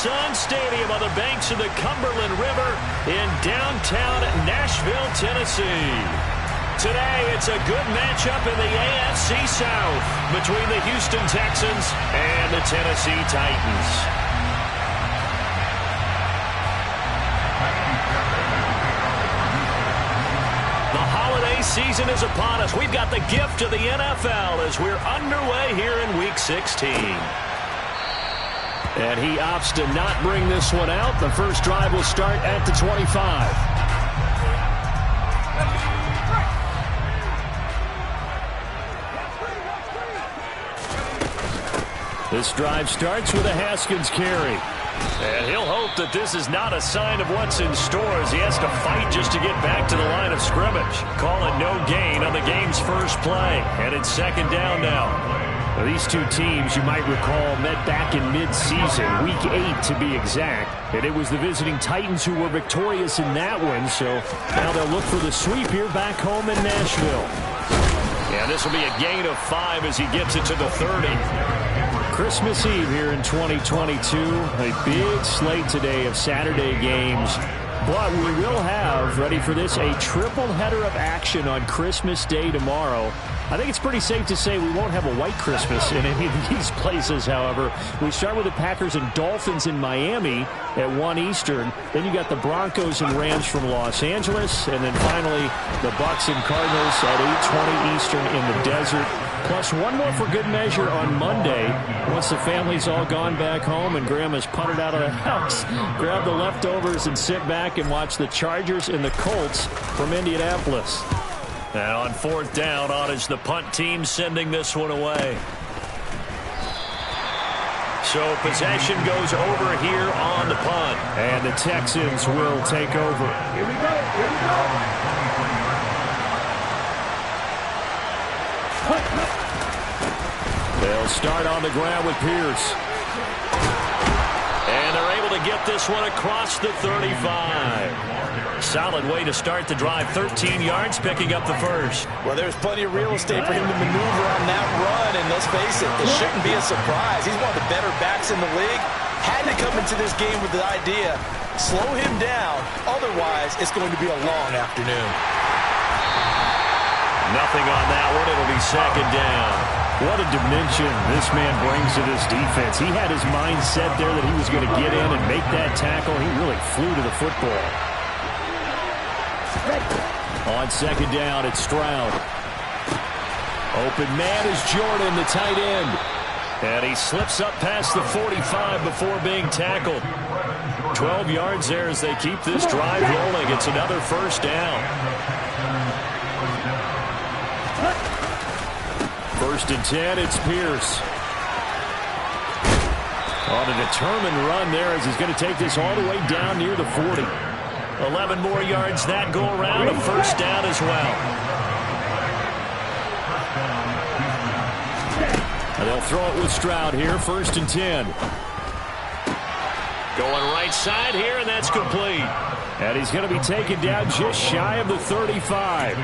Nissan Stadium on the banks of the Cumberland River in downtown Nashville, Tennessee. Today, it's a good matchup in the AFC South between the Houston Texans and the Tennessee Titans. The holiday season is upon us. We've got the gift of the NFL as we're underway here in Week 16. And he opts to not bring this one out. The first drive will start at the 25. This drive starts with a Haskins carry. And he'll hope that this is not a sign of what's in store as he has to fight just to get back to the line of scrimmage. Call it no gain on the game's first play. And it's second down now. Well, these two teams, you might recall, met back in mid-season, Week 8 to be exact. And it was the visiting Titans who were victorious in that one. So now they'll look for the sweep here back home in Nashville. Yeah, this will be a gain of 5 as he gets it to the 30. Christmas Eve here in 2022. A big slate today of Saturday games. But we will have, ready for this, a triple header of action on Christmas Day tomorrow. I think it's pretty safe to say we won't have a white Christmas in any of these places, however. We start with the Packers and Dolphins in Miami at 1 Eastern. Then you got the Broncos and Rams from Los Angeles. And then finally, the Bucs and Cardinals at 8:20 Eastern in the desert. Plus one more for good measure on Monday. Once the family's all gone back home and Grandma's putted out of the house, grab the leftovers and sit back and watch the Chargers and the Colts from Indianapolis. Now on fourth down, on is the punt team sending this one away. So possession goes over here on the punt. And the Texans will take over. Here we go. Here we go. They'll start on the ground with Pierce. And they're able to get this one across the 35. Solid way to start the drive. 13 yards, picking up the first. Well, there's plenty of real estate for him to maneuver on that run. And let's face it, this shouldn't be a surprise. He's one of the better backs in the league. Had to come into this game with the idea, slow him down. Otherwise, it's going to be a long afternoon. Nothing on that one. It'll be second down. What a dimension this man brings to this defense. He had his mind set there that he was going to get in and make that tackle. He really flew to the football. On second down, it's Stroud. Open man is Jordan, the tight end. And he slips up past the 45 before being tackled. 12 yards there as they keep this drive rolling. It's another first down. First and 10, it's Pierce. On a determined run there as he's going to take this all the way down near the 40. 11 more yards that go around, a first down as well. And they'll throw it with Stroud here, first and 10. Going right side here, and that's complete. And he's going to be taken down just shy of the 35.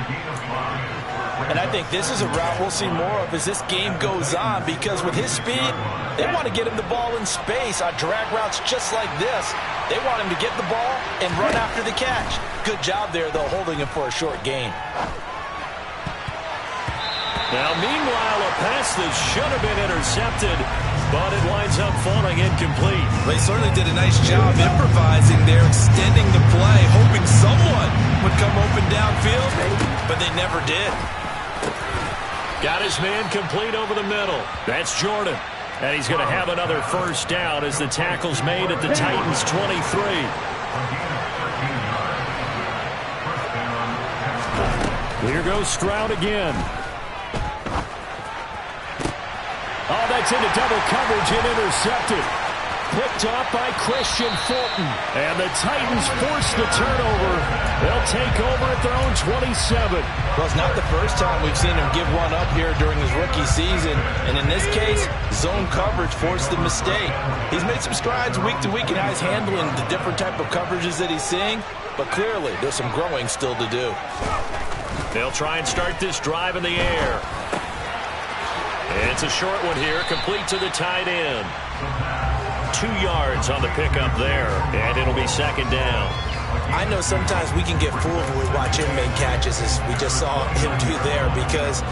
And I think this is a route we'll see more of as this game goes on, because with his speed, they want to get him the ball in space on drag routes just like this. They want him to get the ball and run after the catch. Good job there, though, holding him for a short gain. Now, meanwhile, a pass that should have been intercepted, but it winds up falling incomplete. They certainly did a nice job improvising there, extending the play, hoping someone would come open downfield, but they never did. Got his man complete over the middle. That's Jordan. And he's going to have another first down as the tackle's made at the Titans' 23. Here goes Stroud again. Oh, that's into double coverage and intercepted. Picked off by Christian Fulton. And the Titans force the turnover. They'll take over at their own 27. Well, it's not the first time we've seen him give one up here during his rookie season. And in this case, zone coverage forced the mistake. He's made some strides week to week in how he's handling the different type of coverages that he's seeing. But clearly, there's some growing still to do. They'll try and start this drive in the air. It's a short one here, complete to the tight end. 2 yards on the pickup there, and it'll be second down. I know sometimes we can get fooled when we watch him make catches, as we just saw him do there, because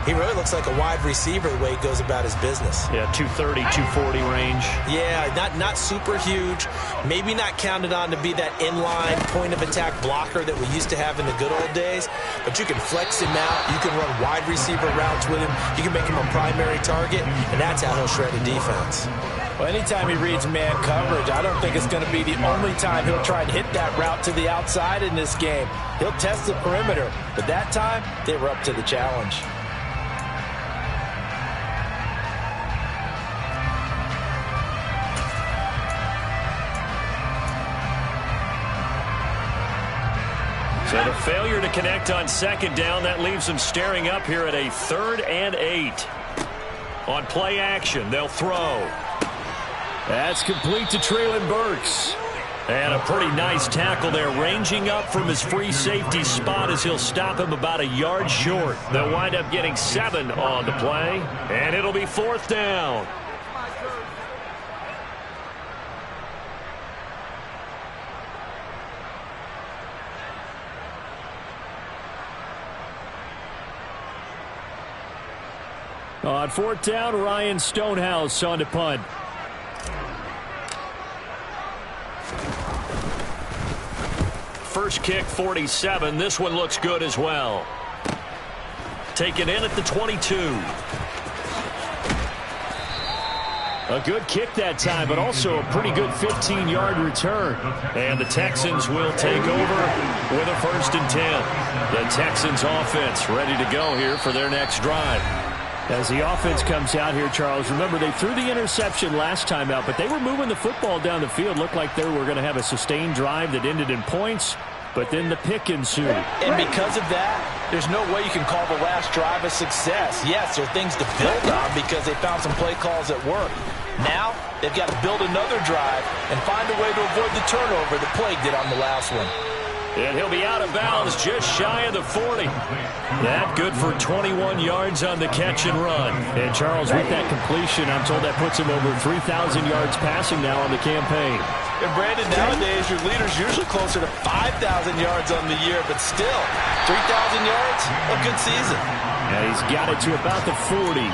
he really looks like a wide receiver the way he goes about his business. Yeah, 230, 240 range. Yeah, not super huge. Maybe not counted on to be that inline point-of-attack blocker that we used to have in the good old days. But you can flex him out. You can run wide receiver routes with him. You can make him a primary target, and that's how he'll shred a defense. Well, anytime he reads man coverage, I don't think it's going to be the only time he'll try and hit that route to the outside in this game. He'll test the perimeter, but that time, they were up to the challenge. So the failure to connect on second down, that leaves them staring up here at a 3rd and 8. On play action, they'll throw. That's complete to Treylon Burks. And a pretty nice tackle there, ranging up from his free safety spot as he'll stop him about a yard short. They'll wind up getting 7 on the play, and it'll be 4th down. On 4th down, Ryan Stonehouse on to punt. First kick, 47. This one looks good as well. Taken in at the 22. A good kick that time, but also a pretty good 15-yard return. And the Texans will take over with a 1st and 10. The Texans offense ready to go here for their next drive. As the offense comes out here, Charles, remember they threw the interception last time out, but they were moving the football down the field. Looked like they were going to have a sustained drive that ended in points, but then the pick ensued. And because of that, there's no way you can call the last drive a success. Yes, there are things to build on because they found some play calls that work. Now, they've got to build another drive and find a way to avoid the turnover the Plague did on the last one. And he'll be out of bounds just shy of the 40. That good for 21 yards on the catch and run. And Charles, with that completion, I'm told that puts him over 3,000 yards passing now on the campaign. And Brandon, nowadays your leader's usually closer to 5,000 yards on the year, but still, 3,000 yards, a good season. And he's got it to about the 40.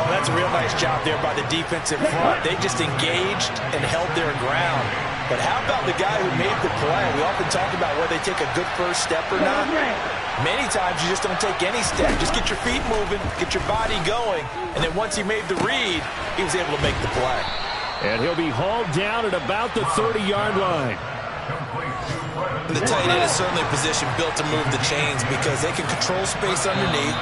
Oh, that's a real nice job there by the defense in front. They just engaged and held their ground. But how about the guy who made the play? We often talk about whether they take a good first step or not. Many times you just don't take any step. Just get your feet moving, get your body going, and then once he made the read, he was able to make the play. And he'll be hauled down at about the 30-yard line. The tight end is certainly a position built to move the chains because they can control space underneath.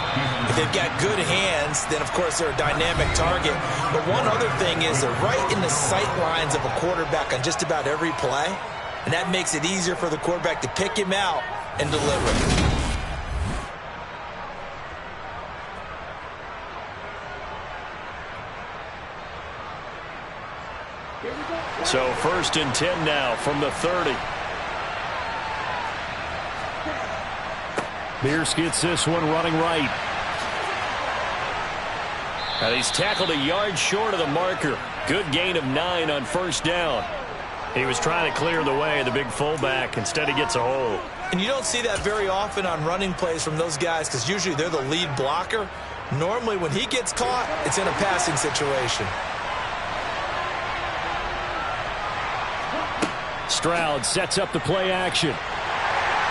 If they've got good hands, then of course they're a dynamic target. But one other thing is they're right in the sight lines of a quarterback on just about every play. And that makes it easier for the quarterback to pick him out and deliver. So 1st and 10 now from the 30. Pierce gets this one running right. And he's tackled a yard short of the marker. Good gain of 9 on 1st down. He was trying to clear the way, the big fullback. Instead, he gets a hole. And you don't see that very often on running plays from those guys because usually they're the lead blocker. Normally, when he gets caught, it's in a passing situation. Stroud sets up the play action.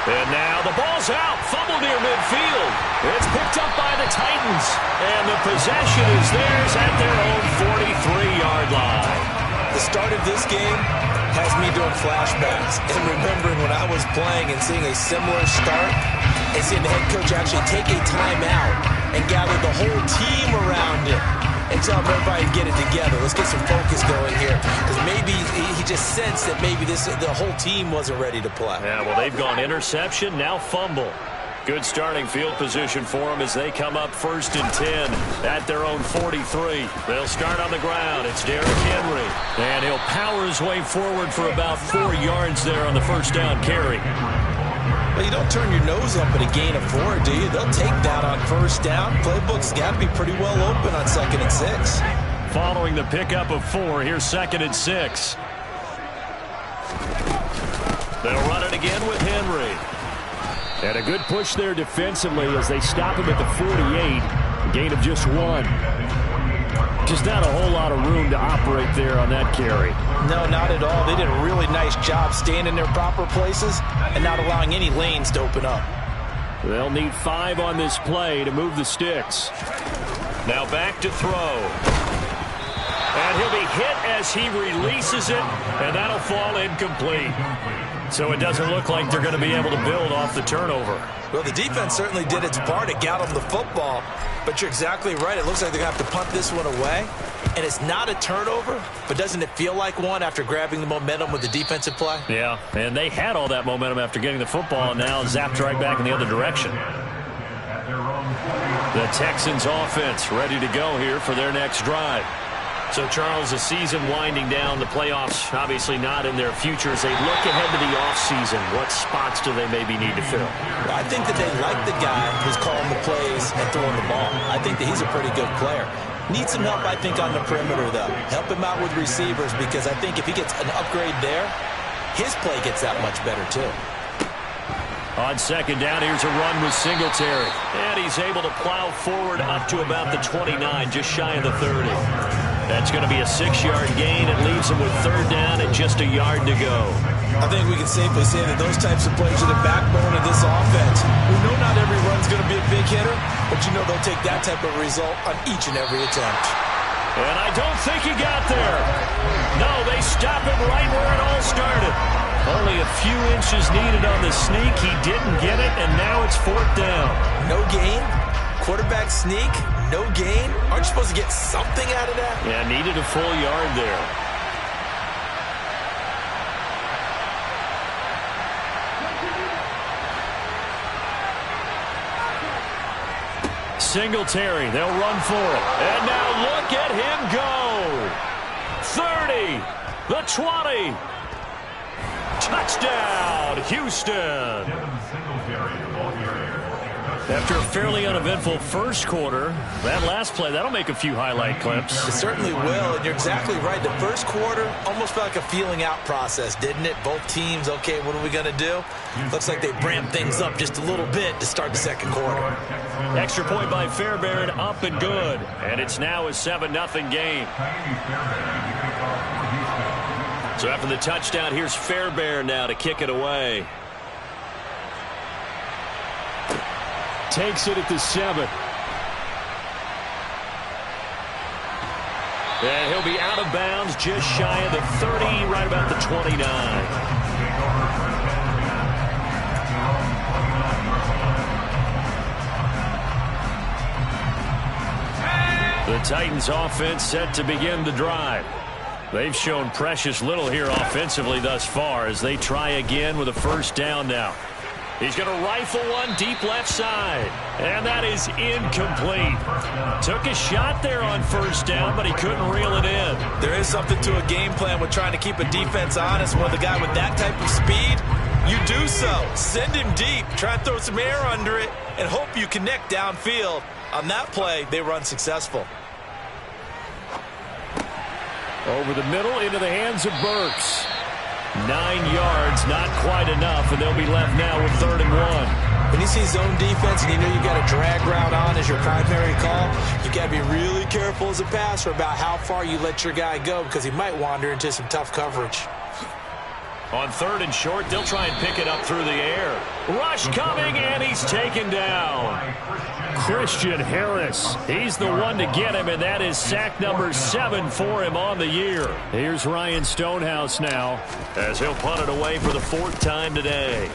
And now the ball's out. Fumble near midfield. It's picked up by the Titans. And the possession is theirs at their own 43-yard line. The start of this game has me doing flashbacks and remembering when I was playing and seeing a similar start and seeing the head coach actually take a timeout and gather the whole team around him and tell everybody to get it together. Let's get some focus going here. Because maybe he just sensed that maybe the whole team wasn't ready to play. Yeah, well, they've gone interception, now fumble. Good starting field position for them as they come up 1st and 10 at their own 43. They'll start on the ground. It's Derrick Henry. And he'll power his way forward for about 4 yards there on the 1st down carry. Well, you don't turn your nose up at a gain of 4, do you? They'll take that on 1st down. Playbook's got to be pretty well open on 2nd and 6. following the pickup of 4. Here's 2nd and 6. They'll run it again with Henry. And a good push there defensively as they stop him at the 48. A gain of just 1. Just not a whole lot of room to operate there on that carry. No, not at all. They did a really nice job staying in their proper places and not allowing any lanes to open up. They'll need 5 on this play to move the sticks. Now back to throw. And he'll be hit as he releases it, and that'll fall incomplete. So it doesn't look like they're going to be able to build off the turnover. Well, the defense certainly did its part to get them the football, but you're exactly right. It looks like they're going to have to punt this one away, and it's not a turnover, but doesn't it feel like one after grabbing the momentum with the defensive play? Yeah, and they had all that momentum after getting the football, and now zapped right back in the other direction. The Texans offense ready to go here for their next drive. So, Charles, the season winding down, the playoffs obviously not in their future. As they look ahead to the offseason, what spots do they maybe need to fill? Well, I think that they like the guy who's calling the plays and throwing the ball. I think that he's a pretty good player. Needs some help, I think, on the perimeter, though. Help him out with receivers, because I think if he gets an upgrade there, his play gets that much better, too. On 2nd down, here's a run with Singletary. And he's able to plow forward up to about the 29, just shy of the 30. That's going to be a 6-yard gain. It leaves him with 3rd down and just a yard to go. I think we can safely say that those types of plays are the backbone of this offense. We know not every run's going to be a big hitter, but you know they'll take that type of result on each and every attempt. And I don't think he got there. No, they stop him right where it all started. Only a few inches needed on the sneak. He didn't get it, and now it's 4th down. No gain? Quarterback sneak? No gain? Aren't you supposed to get something out of that? Yeah, needed a full yard there. Singletary, they'll run for it. And now look at him go. 30, the 20. Touchdown, Houston. After a fairly uneventful first quarter, that last play, that'll make a few highlight clips. It certainly will, and you're exactly right. The first quarter almost felt like a feeling out process, didn't it? Both teams, okay, what are we going to do? Looks like they ramped things up just a little bit to start the second quarter. Extra point by Fairbairn, up and good. And it's now a 7-0 game. So after the touchdown, here's Fairbairn now to kick it away. Takes it at the 7. And he'll be out of bounds just shy of the 30, right about the 29. The Titans offense set to begin the drive. They've shown precious little here offensively thus far as they try again with a 1st down now. He's going to rifle one deep left side. And that is incomplete. Took a shot there on 1st down, but he couldn't reel it in. There is something to a game plan with trying to keep a defense honest. With a guy with that type of speed, you do so. Send him deep. Try and throw some air under it and hope you connect downfield. On that play, they run successful. Over the middle into the hands of Burks. 9 yards, not quite enough, and they'll be left now with 3rd and 1. When you see zone defense and you know you've got a drag route on as your primary call, you've got to be really careful as a passer about how far you let your guy go because he might wander into some tough coverage. On 3rd and short, they'll try and pick it up through the air. Rush coming, and he's taken down. Christian Harris, he's the one to get him, and that is sack number 7 for him on the year. Here's Ryan Stonehouse now as he'll punt it away for the 4th time today.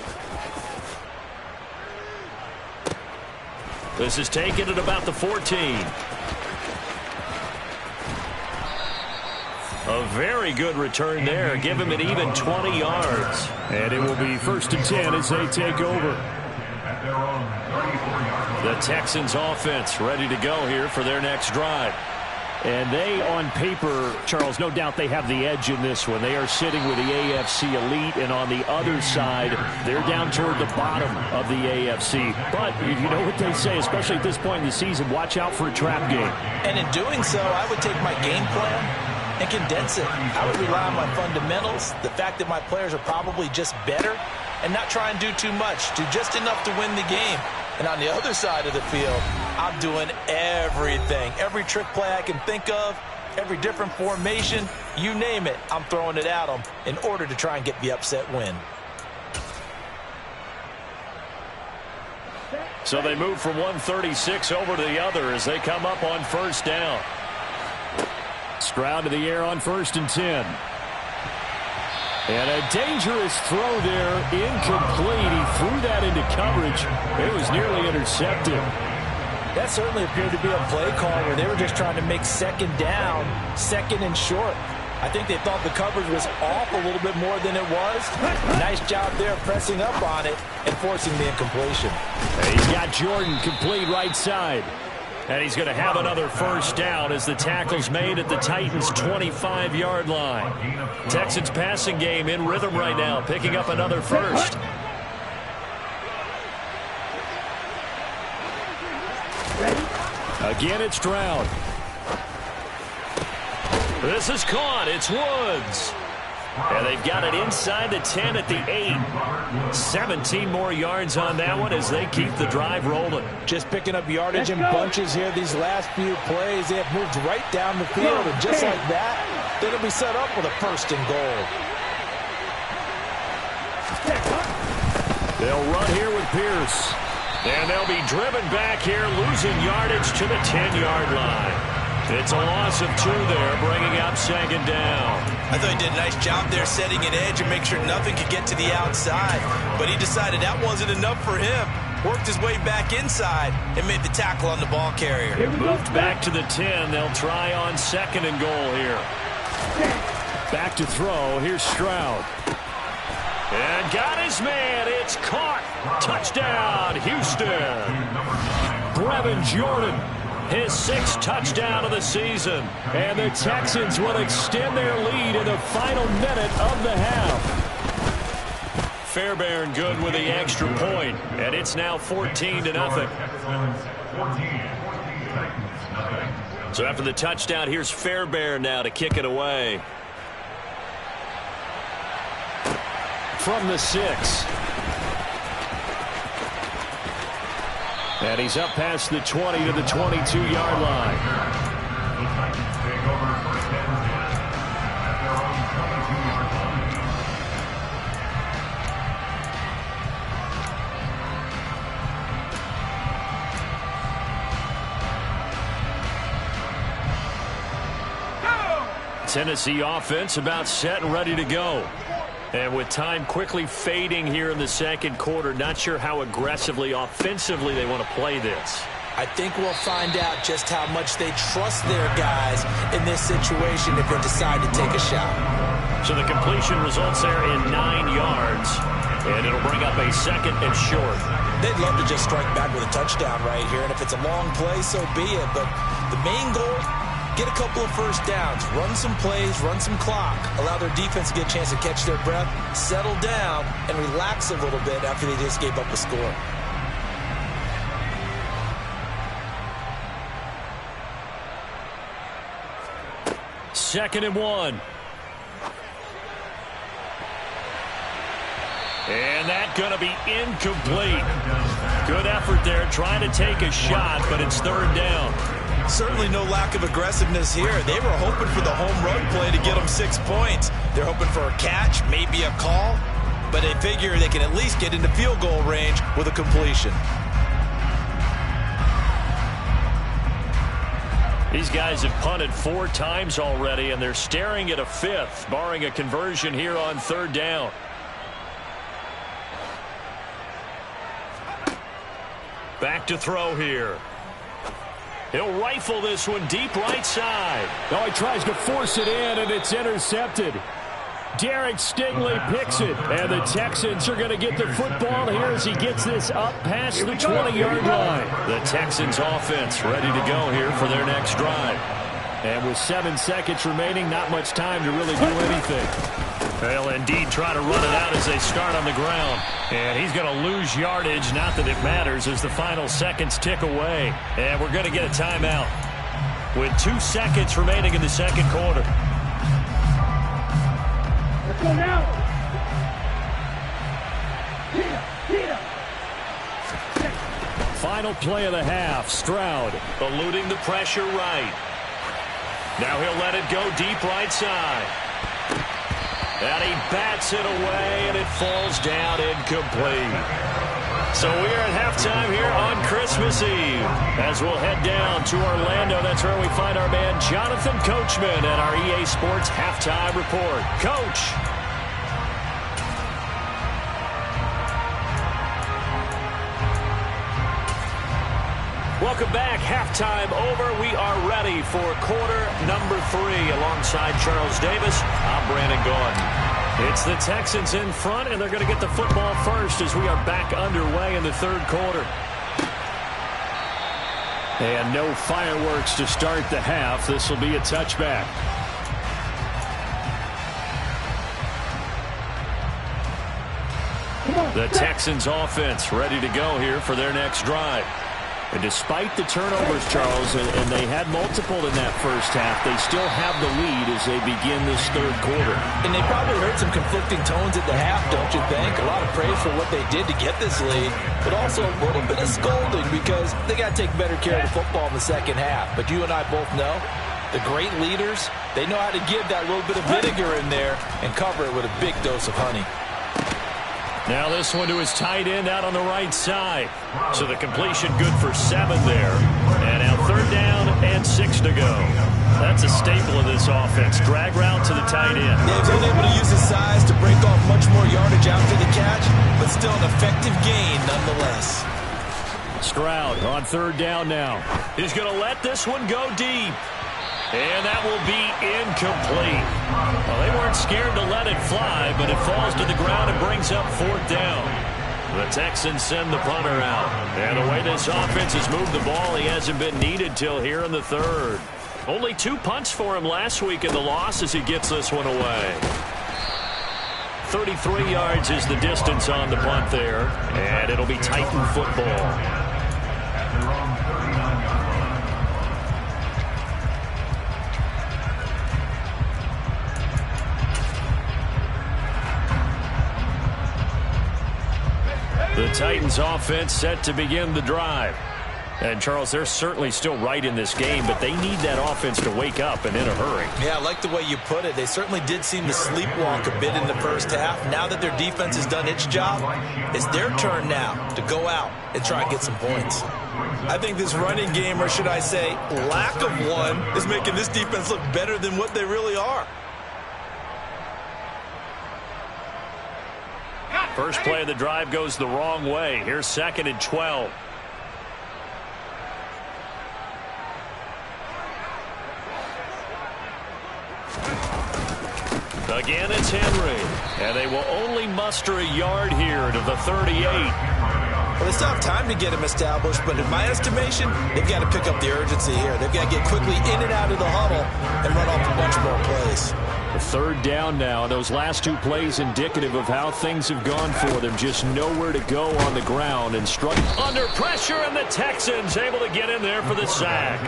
This is taken at about the 14. A very good return there. Give him an even 20 yards. And it will be 1st and 10 as they take over. The Texans offense ready to go here for their next drive. And they, on paper, Charles, no doubt they have the edge in this one. They are sitting with the AFC elite, and on the other side, they're down toward the bottom of the AFC. But you know what they say, especially at this point in the season, watch out for a trap game. And in doing so, I would take my game plan and condense it. I would rely on my fundamentals, the fact that my players are probably just better, and not try and do too much, do just enough to win the game. And on the other side of the field, I'm doing everything. Every trick play I can think of, every different formation, you name it, I'm throwing it at them in order to try and get the upset win. So they move from 136 over to the other as they come up on first down. Stroud to the air on 1st and 10. And a dangerous throw there, incomplete. He threw that into coverage. It was nearly intercepted. That certainly appeared to be a play call where they were just trying to make second down, second and short. I think they thought the coverage was off a little bit more than it was. Nice job there pressing up on it and forcing the incompletion. And he's got Jordan complete right side. And he's going to have another first down as the tackle's made at the Titans' 25-yard line. Texans passing game in rhythm right now, picking up another first. Again, it's Stroud. This is caught. It's Woods. And they've got it inside the 10 at the 8. 17 more yards on that one as they keep the drive rolling. Just picking up yardage in bunches here these last few plays. They have moved right down the field, and just like that, they're going to be set up with a 1st and goal. They'll run here with Pierce. And they'll be driven back here, losing yardage to the 10-yard line. It's a loss of 2 there, bringing up 2nd down. I thought he did a nice job there setting an edge and make sure nothing could get to the outside. But he decided that wasn't enough for him. Worked his way back inside and made the tackle on the ball carrier. Moved back to the 10. They'll try on 2nd and goal here. Back to throw. Here's Stroud. And got his man. It's caught. Touchdown, Houston. Brevin Jordan. His 6th touchdown of the season. And the Texans will extend their lead in the final minute of the half. Fairbairn good with the extra point. And it's now 14-0. So after the touchdown, here's Fairbairn now to kick it away. From the 6. And he's up past the 20 to the 22-yard line. Tennessee offense about set and ready to go. And with time quickly fading here in the 2nd quarter, not sure how aggressively, offensively they want to play this. I think we'll find out just how much they trust their guys in this situation if they decide to take a shot. So the completion results there in 9 yards. And it'll bring up a 2nd and short. They'd love to just strike back with a touchdown right here. And if it's a long play, so be it. But the main goal, get a couple of first downs, run some plays, run some clock, allow their defense to get a chance to catch their breath, settle down, and relax a little bit after they just gave up a score. Second and 1. And that's going to be incomplete. Good effort there trying to take a shot, but it's 3rd down. Certainly no lack of aggressiveness here. They were hoping for the home run play to get them 6 points. They're hoping for a catch, maybe a call, but they figure they can at least get into field goal range with a completion. These guys have punted 4 times already, and they're staring at a 5th, barring a conversion here on 3rd down. Back to throw here. He'll rifle this one deep right side. Oh, he tries to force it in, and it's intercepted. Derek Stingley picks it, and the Texans are going to get the football here as he gets this up past the 20-yard line. The Texans offense ready to go here for their next drive. And with 7 seconds remaining, not much time to really do anything. They'll indeed try to run it out as they start on the ground. And he's going to lose yardage. Not that it matters as the final seconds tick away. And we're going to get a timeout with 2 seconds remaining in the second quarter. Let's go now. Final play of the half. Stroud eluding the pressure right. Now he'll let it go deep right side. And he bats it away, and it falls down incomplete. So we are at halftime here on Christmas Eve. As we'll head down to Orlando, that's where we find our man Jonathan Coachman at our EA Sports Halftime Report. Coach. Welcome back. Halftime over. We are ready for quarter number 3 alongside Charles Davis. I'm Brandon Gaudin. It's the Texans in front, and they're going to get the football first as we are back underway in the third quarter. And no fireworks to start the half. This will be a touchback. The Texans offense ready to go here for their next drive. And despite the turnovers, Charles, and they had multiple in that first half, they still have the lead as they begin this third quarter. And they probably heard some conflicting tones at the half, don't you think? A lot of praise for what they did to get this lead, but also a little bit of scolding because they got to take better care of the football in the second half. But you and I both know the great leaders, they know how to give that little bit of vinegar in there and cover it with a big dose of honey. Now this one to his tight end out on the right side. So the completion good for 7 there. And now third down and 6 to go. That's a staple of this offense. Drag route to the tight end. Yeah, he's been able to use his size to break off much more yardage after the catch, but still an effective gain nonetheless. Stroud on third down now. He's going to let this one go deep. And that will be incomplete. Well, they weren't scared to let it fly, but it falls to the ground and brings up fourth down. The Texans send the punter out. And the way this offense has moved the ball, he hasn't been needed till here in the third. Only 2 punts for him last week in the loss as he gets this one away. 33 yards is the distance on the punt there. And it'll be Titan football. The Titans offense set to begin the drive. And, Charles, they're certainly still right in this game, but they need that offense to wake up and in a hurry. Yeah, I like the way you put it. They certainly did seem to sleepwalk a bit in the first half. Now that their defense has done its job, it's their turn now to go out and try and get some points. I think this running game, or should I say lack of one, is making this defense look better than what they really are. First play of the drive goes the wrong way. Here's 2nd and 12. Again, it's Henry. And they will only muster a yard here to the 38. Well, they still have time to get him established, but in my estimation, they've got to pick up the urgency here. They've got to get quickly in and out of the huddle and run off a bunch more plays. Third down now. Those last 2 plays indicative of how things have gone for them. Just nowhere to go on the ground and struck under pressure, and the Texans able to get in there for the sack.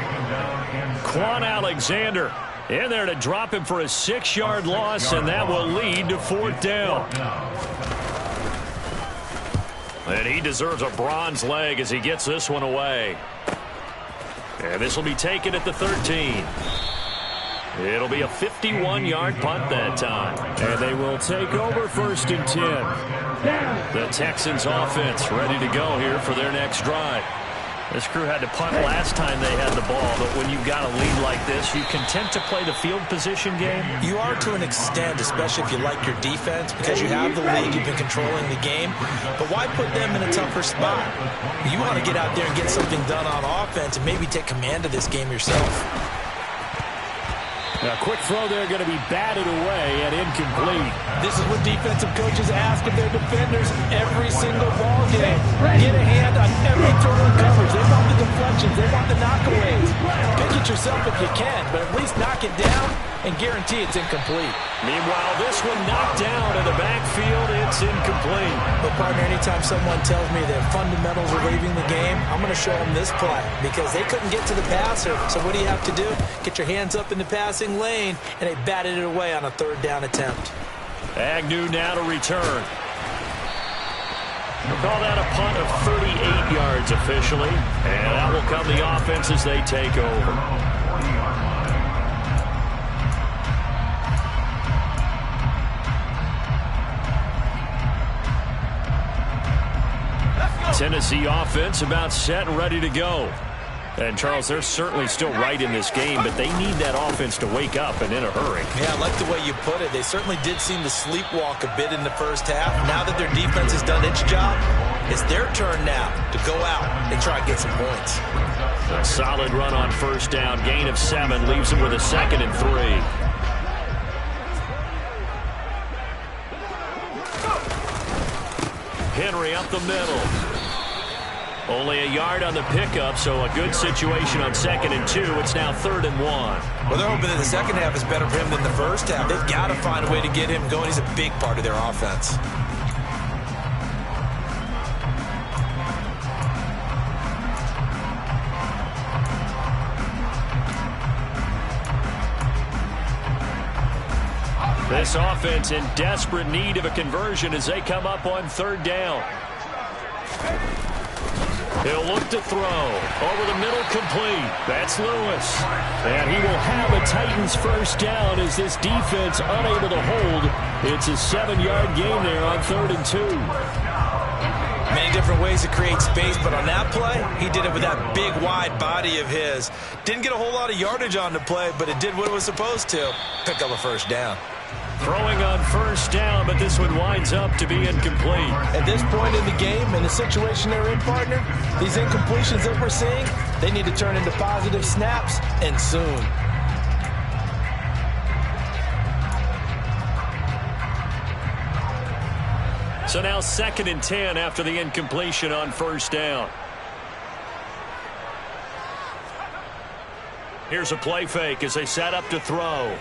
Quan Alexander in there to drop him for a 6-yard loss, and that will lead to 4th down. And he deserves a bronze leg as he gets this one away. And this will be taken at the 13. It'll be a 51-yard punt that time. And they will take over 1st and 10. The Texans offense ready to go here for their next drive. This crew had to punt last time they had the ball, but when you've got a lead like this, you content to play the field position game? You are to an extent, especially if you like your defense, because you have the lead, you've been controlling the game. But why put them in a tougher spot? You want to get out there and get something done on offense and maybe take command of this game yourself. A quick throw there going to be batted away and incomplete. This is what defensive coaches ask of their defenders every single ball game. Get a hand on every throw in coverage. They want the deflections. They want the knockaways. Pick it yourself if you can, but at least knock it down and guarantee it's incomplete. Meanwhile, this one knocked down in the backfield. It's incomplete. But, partner, anytime someone tells me their fundamentals are leaving the game, I'm going to show them this play because they couldn't get to the passer. So what do you have to do? Get your hands up in the passing lane, and they batted it away on a third down attempt. Agnew now to return. We'll call that a punt of 38 yards officially, and that will come the offense as they take over. Tennessee offense about set and ready to go. And, Charles, they're certainly still right in this game, but they need that offense to wake up and in a hurry. Yeah, I like the way you put it. They certainly did seem to sleepwalk a bit in the first half. Now that their defense has done its job, it's their turn now to go out and try and get some points. A solid run on first down. Gain of 7 leaves them with a 2nd and 3. Henry up the middle. Only a yard on the pickup, so a good situation on 2nd and 2. It's now 3rd and 1. Well, they're hoping that the second half is better for him than the first half. They've got to find a way to get him going. He's a big part of their offense. This offense in desperate need of a conversion as they come up on 3rd down. He'll look to throw. Over the middle, complete. That's Lewis. And he will have a Titans first down as this defense unable to hold. It's a 7-yard gain there on 3rd and 2. Many different ways to create space, but on that play, he did it with that big, wide body of his. Didn't get a whole lot of yardage on the play, but it did what it was supposed to. Pick up a first down. Throwing on first down, but this one winds up to be incomplete. At this point in the game, in the situation they're in, partner, these incompletions that we're seeing, they need to turn into positive snaps, and soon. So now 2nd and 10 after the incompletion on first down. Here's a play fake as they set up to throw.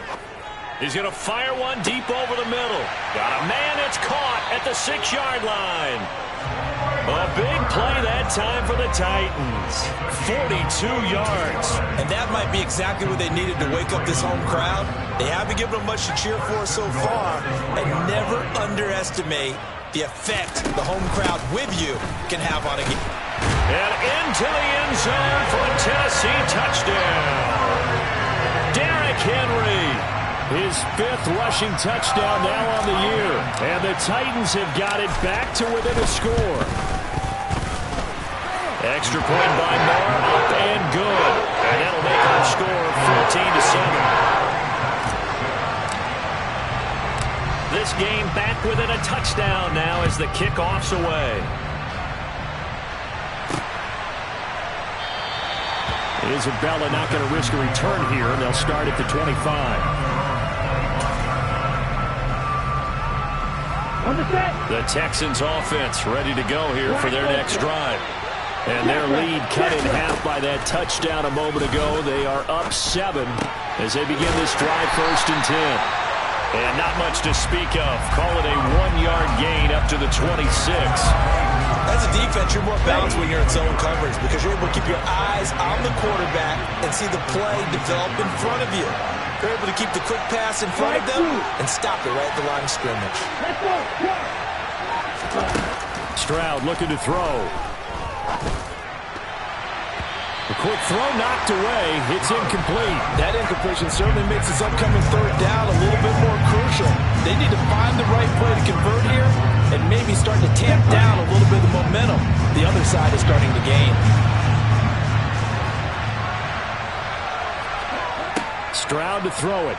He's going to fire one deep over the middle. Got a man, it's caught at the 6-yard line. A big play that time for the Titans. 42 yards. And that might be exactly what they needed to wake up this home crowd. They haven't given them much to cheer for so far. And never underestimate the effect the home crowd with you can have on a game. And into the end zone for a Tennessee touchdown. Derrick Henry. His 5th rushing touchdown now on the year. And the Titans have got it back to within a score. Extra point by Moore, up and good. And that'll make our score 14-7. This game back within a touchdown now as the kickoff's away. Isabella not going to risk a return here, and they'll start at the 25. The Texans offense ready to go here for their next drive. And their lead cut in half by that touchdown a moment ago. They are up 7 as they begin this drive 1st and 10. And not much to speak of. Call it a 1-yard gain up to the 26. As a defense, you're more balanced when you're in zone coverage because you're able to keep your eyes on the quarterback and see the play develop in front of you. You're able to keep the quick pass in front of them and stop it right at the line of scrimmage. Stroud looking to throw. A quick throw knocked away. It's incomplete. That incompletion certainly makes this upcoming 3rd down a little bit more crucial. They need to find the right play to convert here and maybe start to tamp down a little bit of the momentum the other side is starting to gain. Stroud to throw it.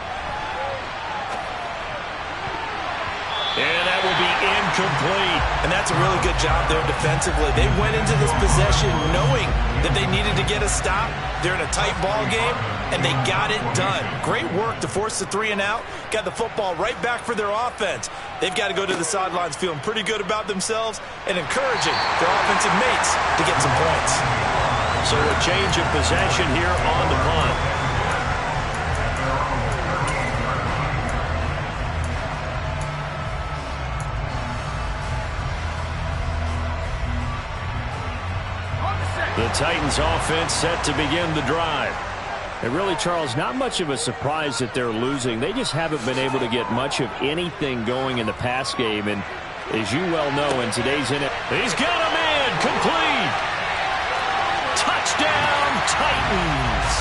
And that will be complete. And that's a really good job there defensively. They went into this possession knowing that they needed to get a stop. They're in a tight ball game, and they got it done. Great work to force the 3 and out. Got the football right back for their offense. They've got to go to the sidelines feeling pretty good about themselves and encouraging their offensive mates to get some points. So a change of possession here on the punt. The Titans offense set to begin the drive. And really, Charles, not much of a surprise that they're losing. They just haven't been able to get much of anything going in the pass game. And as you well know, in today's NFL, he's got a man complete. Touchdown, Titans.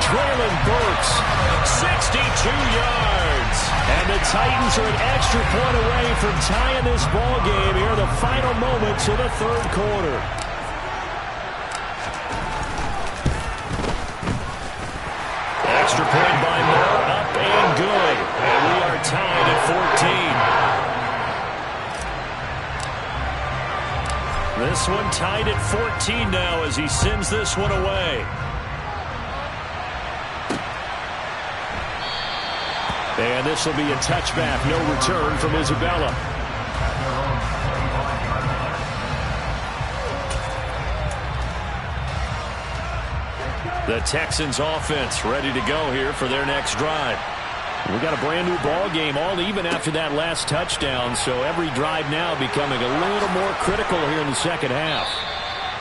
Traylon Burks, 62 yards. And the Titans are an extra point away from tying this ball game here in the final moments of the third quarter. Extra point by Moore, up and good. And we are tied at 14. This one tied at 14 now as he sends this one away. And this will be a touchback, no return from Isabella. The Texans offense ready to go here for their next drive. We got a brand new ball game, all even after that last touchdown, so every drive now becoming a little more critical here in the second half.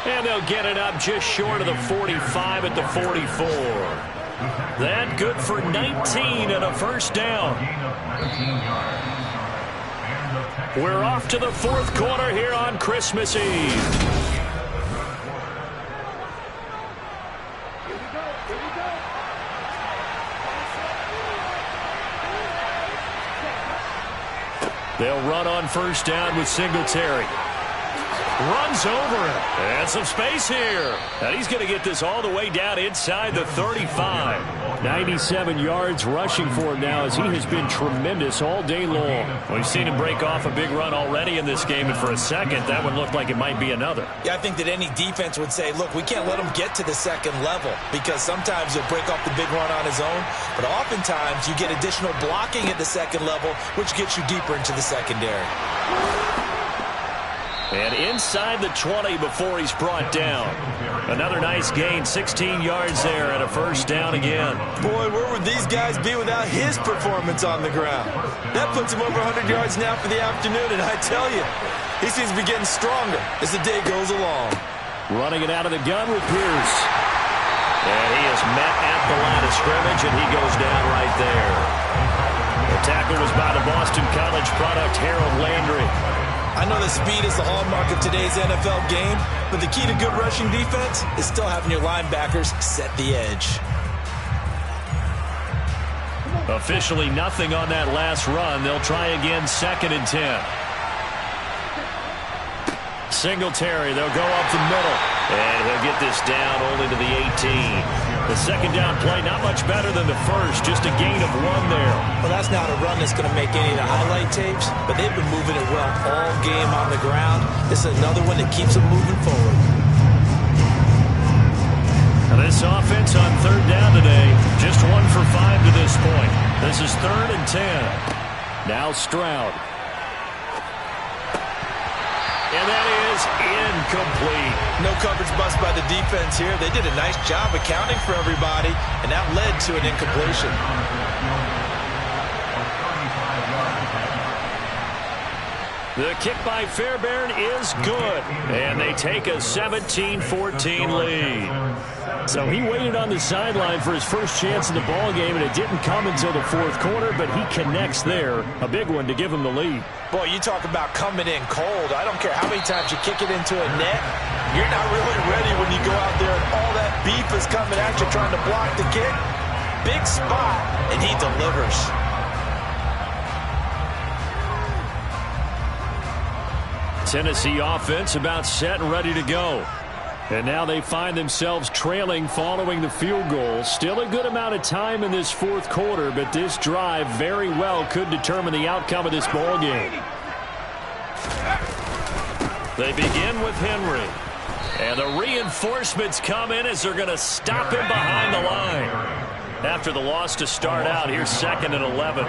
And they'll get it up just short of the 45 at the 44. That good for 19 and a first down. We're off to the fourth quarter here on Christmas Eve. They'll run on first down with Singletary. Runs over him. And some space here. And he's going to get this all the way down inside the 35. 97 yards rushing for him now as he has been tremendous all day long. We've seen him break off a big run already in this game, and for a second, that one looked like it might be another. Yeah, I think that any defense would say, look, we can't let him get to the second level because sometimes he'll break off the big run on his own, but oftentimes you get additional blocking at the second level, which gets you deeper into the secondary. And inside the 20 before he's brought down. Another nice gain, 16 yards there and a first down again. Boy, where would these guys be without his performance on the ground? That puts him over 100 yards now for the afternoon, and I tell you, he seems to be getting stronger as the day goes along. Running it out of the gun with Pierce. And he is met at the line of scrimmage, and he goes down right there. The tackle was by the Boston College product, Harold Landry. I know that speed is the hallmark of today's NFL game, but the key to good rushing defense is still having your linebackers set the edge. Officially nothing on that last run. They'll try again, 2nd and 10. Singletary, they'll go up the middle. And he'll get this down only to the 18. The second down play, not much better than the first, just a gain of 1 there. Well, that's not a run that's going to make any of the highlight tapes, but they've been moving it well all game on the ground. This is another one that keeps them moving forward. Now this offense on third down today, just 1 for 5 to this point. This is 3rd and 10. Now Stroud. And that is incomplete. No coverage bust by the defense here. They did a nice job accounting for everybody, and that led to an incompletion. The kick by Fairbairn is good. And they take a 17-14 lead. So he waited on the sideline for his first chance in the ball game, and it didn't come until the fourth quarter, but he connects there. A big one to give him the lead. Boy, you talk about coming in cold. I don't care how many times you kick it into a net. You're not really ready when you go out there and all that beef is coming at you trying to block the kick. Big spot, and he delivers. Tennessee offense about set and ready to go. And now they find themselves trailing following the field goal. Still a good amount of time in this fourth quarter, but this drive very well could determine the outcome of this ball game. They begin with Henry. And the reinforcements come in as they're going to stop him behind the line. After the loss to start out, here's 2nd and 11.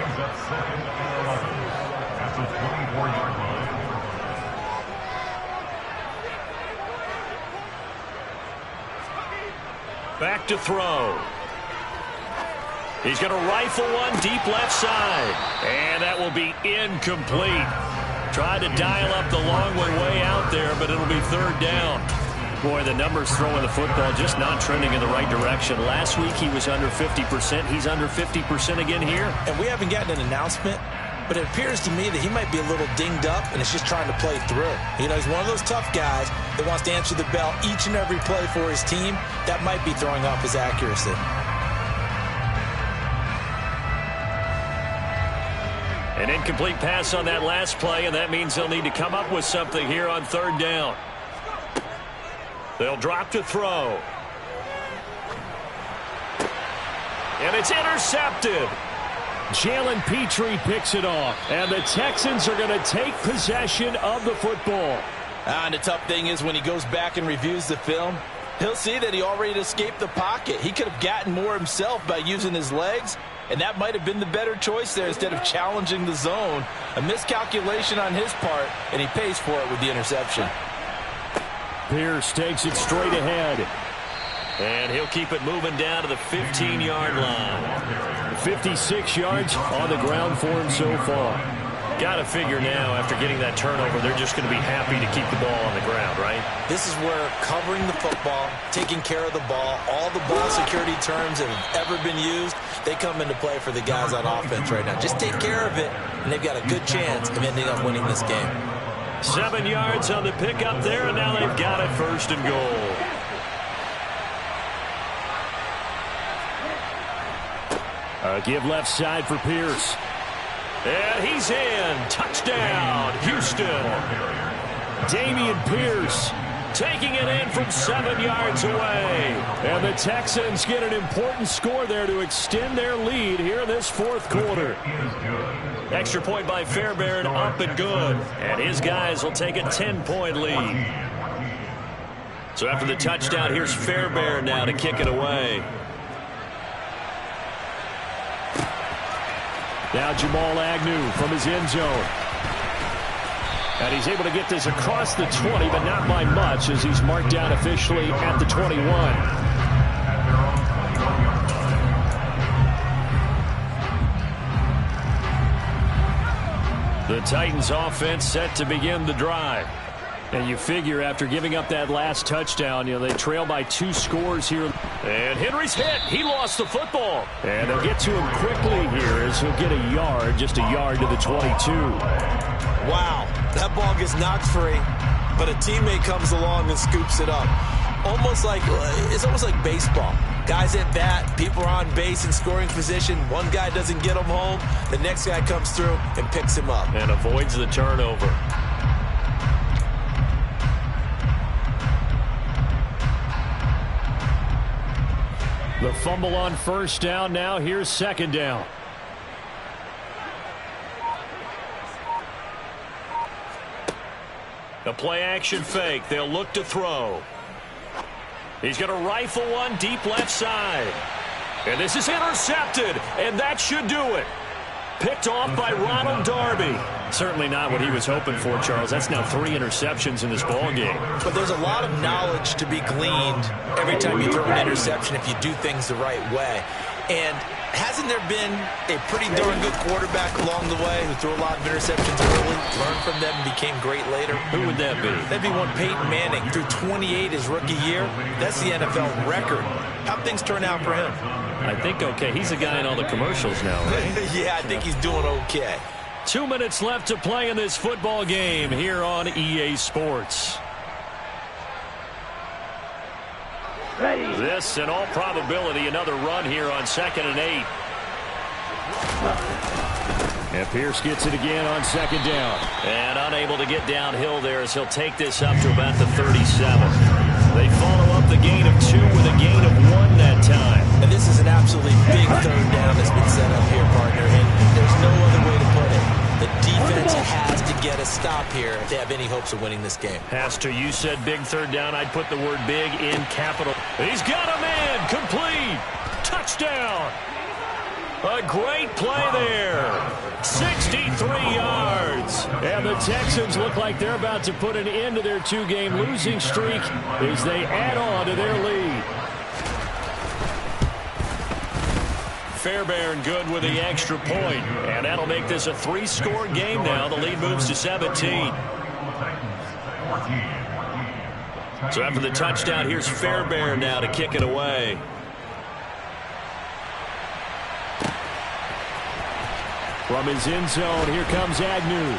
Back to throw. He's going to rifle one deep left side. And that will be incomplete. Tried to dial up the long one way out there, but it'll be 3rd down. Boy, the numbers throwing the football just not trending in the right direction. Last week he was under 50%. He's under 50% again here. And we haven't gotten an announcement, but it appears to me that he might be a little dinged up and is just trying to play through. You know, he's one of those tough guys that wants to answer the bell each and every play for his team. That might be throwing off his accuracy. An incomplete pass on that last play, and that means they'll need to come up with something here on 3rd down. They'll drop to throw. And it's intercepted. Jalen Petrie picks it off. And the Texans are going to take possession of the football. And the tough thing is when he goes back and reviews the film, he'll see that he already escaped the pocket. He could have gotten more himself by using his legs, and that might have been the better choice there instead of challenging the zone. A miscalculation on his part, and he pays for it with the interception. Pierce takes it straight ahead. And he'll keep it moving down to the 15-yard line. 56 yards on the ground for him so far. Got to figure now, after getting that turnover, they're just going to be happy to keep the ball on the ground, right? This is where covering the football, taking care of the ball, all the ball security terms that have ever been used, they come into play for the guys on offense right now. Just take care of it, and they've got a good chance of ending up winning this game. 7 yards on the pickup there, and now they've got it 1st and goal. Give left side for Pierce. And he's in. Touchdown, Houston. Dameon Pierce taking it in from 7 yards away. And the Texans get an important score there to extend their lead here in this 4th quarter. Extra point by Fairbairn, up and good. And his guys will take a 10-point lead. So after the touchdown, here's Fairbairn now to kick it away. Now Jamal Agnew from his end zone. And he's able to get this across the 20, but not by much as he's marked down officially at the 21. The Titans offense set to begin the drive. And you figure after giving up that last touchdown, you know, they trail by 2 scores here. And Henry's hit. He lost the football. And they'll get to him quickly here as he'll get a yard, just a yard to the 22. Wow, that ball gets knocked free, but a teammate comes along and scoops it up. It's almost like baseball. Guys at bat, people are on base in scoring position. One guy doesn't get him home. The next guy comes through and picks him up. And avoids the turnover. The fumble on 1st down. Now here's 2nd down. A play-action fake. They'll look to throw. He's going to rifle one deep left side. And this is intercepted. And that should do it. Picked off by Ronald Darby. Certainly not what he was hoping for, Charles. That's now 3 interceptions in this ball game. But there's a lot of knowledge to be gleaned every time you throw an interception if you do things the right way. And hasn't there been a pretty darn good quarterback along the way who threw a lot of interceptions early, learned from them, and became great later? Who would that be? That'd be one Peyton Manning. Threw 28 his rookie year. That's the NFL record. How'd things turn out for him? I think okay. He's a guy in all the commercials now, right? Yeah, I think he's doing okay. 2 minutes left to play in this football game here on EA Sports. This, in all probability, another run here on 2nd and 8. And Pierce gets it again on 2nd down. And unable to get downhill there as he'll take this up to about the 37. They follow up the gain of 2 with a gain of 1 that time. And this is an absolutely big 3rd down that's been set up here, partner, and there's no other way to put it. The defense has to get a stop here if they have any hopes of winning this game. Pastor, you said big third down. I'd put the word big in capital. He's got a man. Complete. Touchdown. A great play there. 63 yards. And the Texans look like they're about to put an end to their two-game losing streak as they add on to their lead. Fairbairn good with the extra point. And that'll make this a 3-score game now. The lead moves to 17. So after the touchdown, here's Fairbairn now to kick it away. From his end zone, here comes Agnew.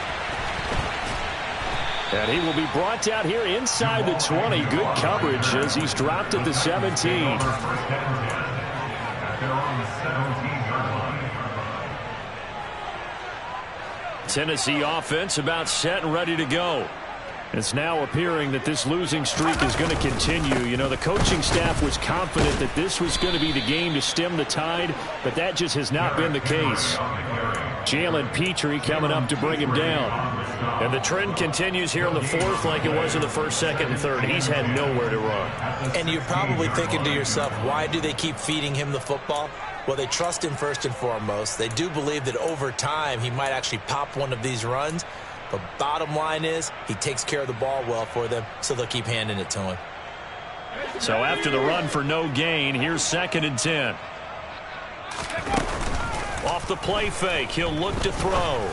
And he will be brought down here inside the 20. Good coverage as he's dropped at the 17. Tennessee offense about set and ready to go. It's now appearing that this losing streak is going to continue. You know, the coaching staff was confident that this was going to be the game to stem the tide, but that just has not been the case. Jalen Petrie coming up to bring him down. And the trend continues here in the fourth like it was in the first, second, and third. He's had nowhere to run. And you're probably thinking to yourself, why do they keep feeding him the football? Well, they trust him first and foremost. They do believe that over time he might actually pop one of these runs. But bottom line is he takes care of the ball well for them, so they'll keep handing it to him. So after the run for no gain, here's 2nd and 10. Off the play fake, he'll look to throw.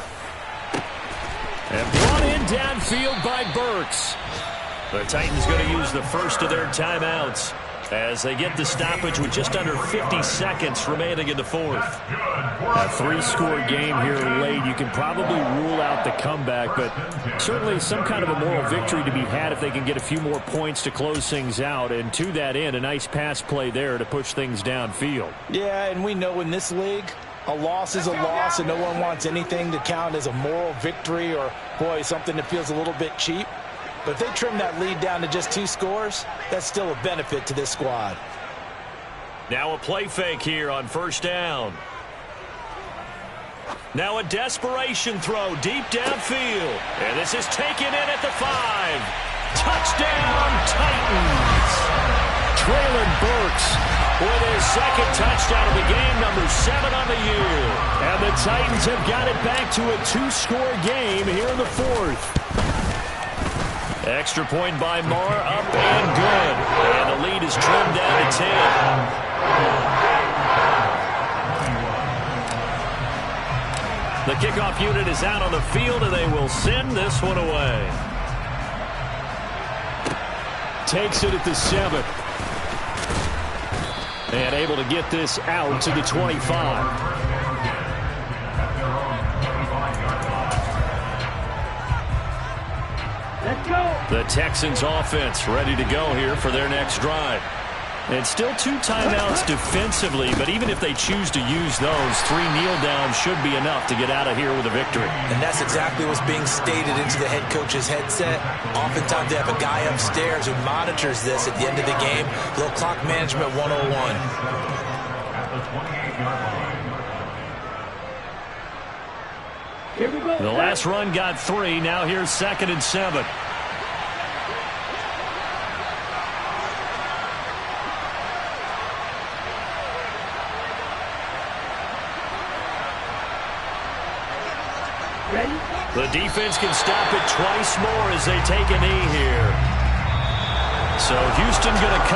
And brought in downfield by Burks. The Titans going to use the first of their timeouts as they get the stoppage with just under 50 seconds remaining in the fourth. A 3-score game here late. You can probably rule out the comeback, but certainly some kind of a moral victory to be had if they can get a few more points to close things out. And to that end, a nice pass play there to push things downfield. Yeah, and we know in this league, a loss is a loss, and no one wants anything to count as a moral victory or, boy, something that feels a little bit cheap. But if they trim that lead down to just 2 scores, that's still a benefit to this squad. Now a play fake here on first down. Now a desperation throw deep downfield. And this is taken in at the 5. Touchdown, Titans. Traylon Burks with his 2nd touchdown of the game, number 7 on the year. And the Titans have got it back to a 2-score game here in the fourth. Extra point by Marr, up and good. And the lead is trimmed down to 10. The kickoff unit is out on the field, and they will send this one away. Takes it at the 7. And able to get this out to the 25. The Texans offense ready to go here for their next drive. And still 2 timeouts defensively, but even if they choose to use those, 3 kneel downs should be enough to get out of here with a victory. And that's exactly what's being stated into the head coach's headset. Oftentimes they have a guy upstairs who monitors this at the end of the game. Little clock management 101. Here we go. The last run got 3. Now here's 2nd and 7. The defense can stop it twice more as they take a knee here. So Houston going to